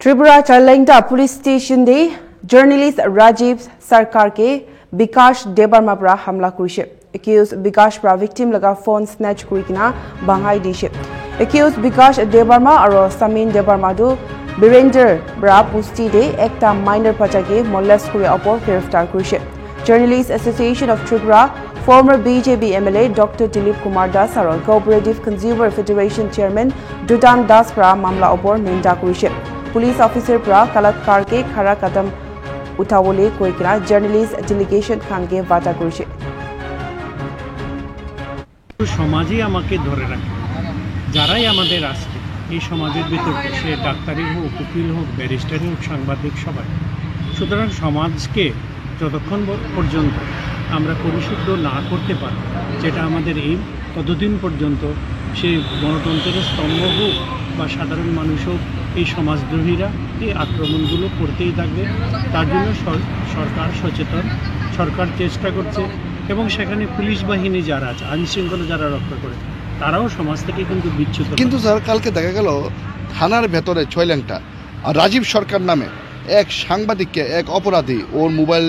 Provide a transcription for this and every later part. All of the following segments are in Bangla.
त्रिपुरा चारलेंगटा पुलिस स्टेशन दे जर्नलिस्ट राजीव सरकार के विकास देबर्मा पर हमला कुरिसे एक्यूज विकास पर विक्टिम लगा फोन स्नैच कुरिकना बांगाई दिसे एक्यूज विकास देबर्मा और समीन देबर्मा दो बीरेंद्र ब्रा पुष्टि दे एकटा माइनर पचाके मोलेस्ट कुरे अपर गिरफ्तार कुरिसे journalist association of Tripura former BJP MLA Dr. Dilip Kumar Das और Cooperative Consumer Federation Chairman Dudan Das pra मामला ओपर निंदा कुरिसे पुलिस ऑफिसर pra कलात्कार के खरा कदम उठावले कोइकना जर्नलिस्ट डेलीगेशन खान के वादा कुरिसे সমাজই আমাকে ধরে রাখে যারাই আমাদের আছে এই সমাজের ভিতরে সে ডাক্তারি হোক উকিল হোক ব্যারিস্টার হোক সাংবাদিক সবাই সুতরাং সমাজকে যতক্ষণ পর্যন্ত আমরা পরিশুদ্ধ না করতে পারি যেটা আমাদের এই ততদিন পর্যন্ত সে গণতন্ত্রের স্তম্ভ হোক বা সাধারণ মানুষ হোক এই সমাজদ্রোহীরা এই আক্রমণগুলো করতেই থাকবে তার জন্য সরকার সচেতন সরকার চেষ্টা করছে এবং সেখানে পুলিশ বাহিনী যারা আছে আইনশৃঙ্খলা যারা রক্ষা করে তারাও সমাজ থেকে কিন্তু বিচ্যুত কিন্তু স্যার কালকে দেখা গেল থানার ভেতরে ছয়ল্যাংটা রাজীব সরকার নামে এক সাংবাদিককে এক অপরাধী ওর মোবাইল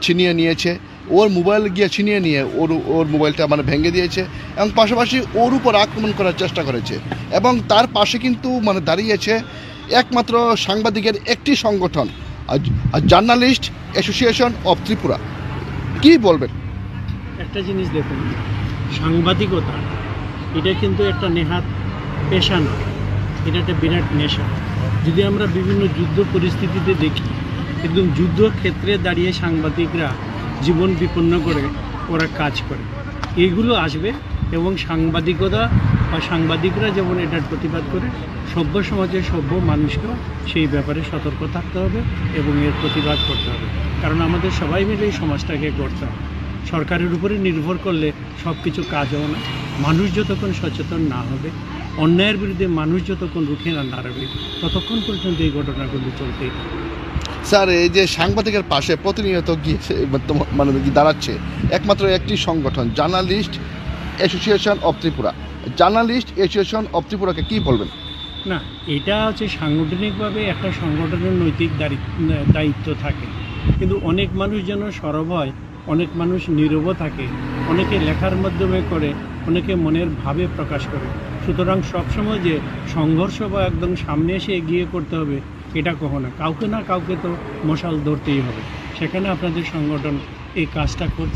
ছিনিয়ে নিয়েছে ওর মোবাইল গিয়ে ছিনিয়ে নিয়ে ওর মোবাইলটা মানে ভেঙে দিয়েছে এবং পাশাপাশি ওর উপর আক্রমণ করার চেষ্টা করেছে এবং তার পাশে কিন্তু মানে দাঁড়িয়েছে একমাত্র সাংবাদিকের একটি সংগঠন জার্নালিস্ট অ্যাসোসিয়েশন অফ ত্রিপুরা কি বলবেন একটা জিনিস দেখুন সাংবাদিকতা এটা কিন্তু একটা নেহাত পেশা না এটা একটা বিরাট নেশা যদি আমরা বিভিন্ন যুদ্ধ পরিস্থিতিতে দেখি একদম যুদ্ধ ক্ষেত্রে দাঁড়িয়ে সাংবাদিকরা জীবন বিপন্ন করে ওরা কাজ করে এইগুলো আসবে এবং সাংবাদিকতা বা সাংবাদিকরা যেমন এটার প্রতিবাদ করে সভ্য সমাজের সভ্য মানুষকেও সেই ব্যাপারে সতর্ক থাকতে হবে এবং এর প্রতিবাদ করতে হবে কারণ আমাদের সবাই মিলে এই সমাজটাকে গড়তে হবে সরকারের উপরে নির্ভর করলে সব কিছু কাজ হবে না মানুষ যতক্ষণ সচেতন না হবে অন্যায়ের বিরুদ্ধে মানুষ যতক্ষণ রুখে না দাঁড়াবে ততক্ষণ পর্যন্ত এই ঘটনাগুলো চলতেই থাকবে স্যার এই যে সাংবাদিকের পাশে প্রতিনিয়ত গিয়ে মানে দাঁড়াচ্ছে একমাত্র একটি সংগঠন journalist association of Tripura journalist association of ত্রিপুরাকে কী বলবেন না এটা হচ্ছে সাংগঠনিকভাবে একটা সংগঠনের নৈতিক দায়িত্ব থাকে কিন্তু অনেক মানুষ যেন সরব হয় অনেক মানুষ নীরব থাকে অনেকে লেখার মাধ্যমে করে অনেকে মনের ভাবে প্রকাশ করে সুতরাং সবসময় যে সংঘর্ষ বা একদম সামনে এসে এগিয়ে করতে হবে এটা কখনো কাউকে না কাউকে তো মশাল ধরতেই হবে সেখানে আপনাদের সংগঠন এই কাজটা করতে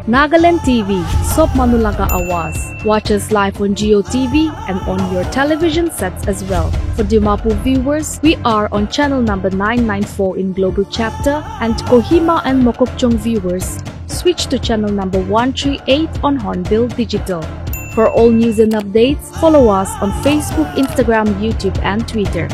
Nagaland TV, Sop Manulaga Awas. Watch us live on Geo TV and on your television sets as well. For Dimapur viewers, we are on channel number 994 in Global Chapter, and Kohima and Mokokchung viewers, switch to channel number 138 on Hornbill Digital. For all news and updates, follow us on Facebook, Instagram, YouTube and Twitter.